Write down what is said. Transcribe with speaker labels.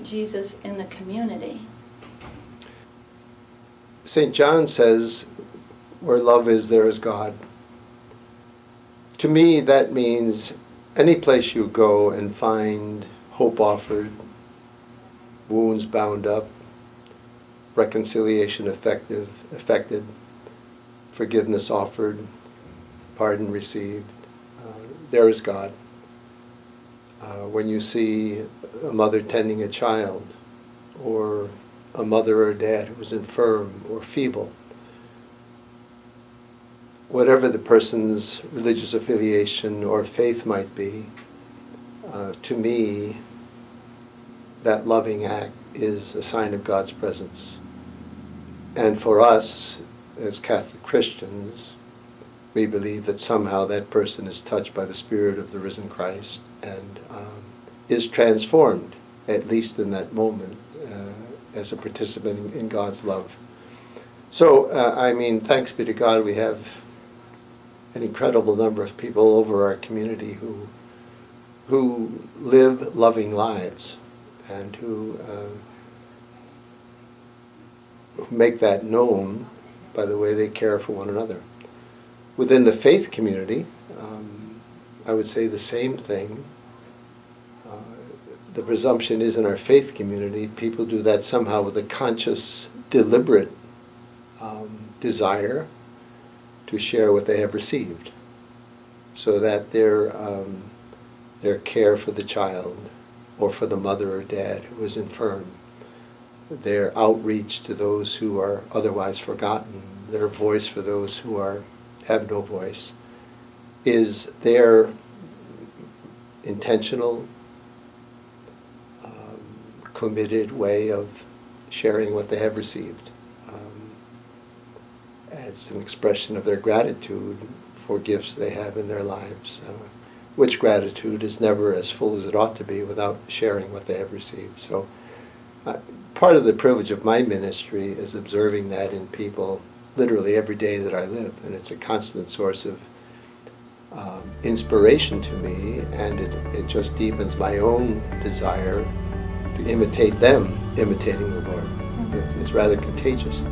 Speaker 1: meet Jesus in the community.
Speaker 2: St. John says, where love is, there is God. To me, that means any place you go and find hope offered, wounds bound up, reconciliation effected, forgiveness offered, pardon received, there is God. When you see a mother tending a child, or a mother or dad who is infirm or feeble, whatever the person's religious affiliation or faith might be, to me, that loving act is a sign of God's presence. And for us, as Catholic Christians, we believe that somehow that person is touched by the Spirit of the risen Christ and is transformed, at least in that moment, as a participant in God's love. So, thanks be to God, we have an incredible number of people over our community who live loving lives and who make that known by the way they care for one another. Within the faith community, I would say the same thing. The presumption is in our faith community, people do that somehow with a conscious, deliberate desire to share what they have received, so that their care for the child or for the mother or dad who is infirm, their outreach to those who are otherwise forgotten, their voice for those who have no voice, is their intentional, committed way of sharing what they have received. As an expression of their gratitude for gifts they have in their lives, which gratitude is never as full as it ought to be without sharing what they have received. So part of the privilege of my ministry is observing that in people literally every day that I live, and it's a constant source of inspiration to me, and it just deepens my own desire to imitate them imitating the Lord. It's rather contagious.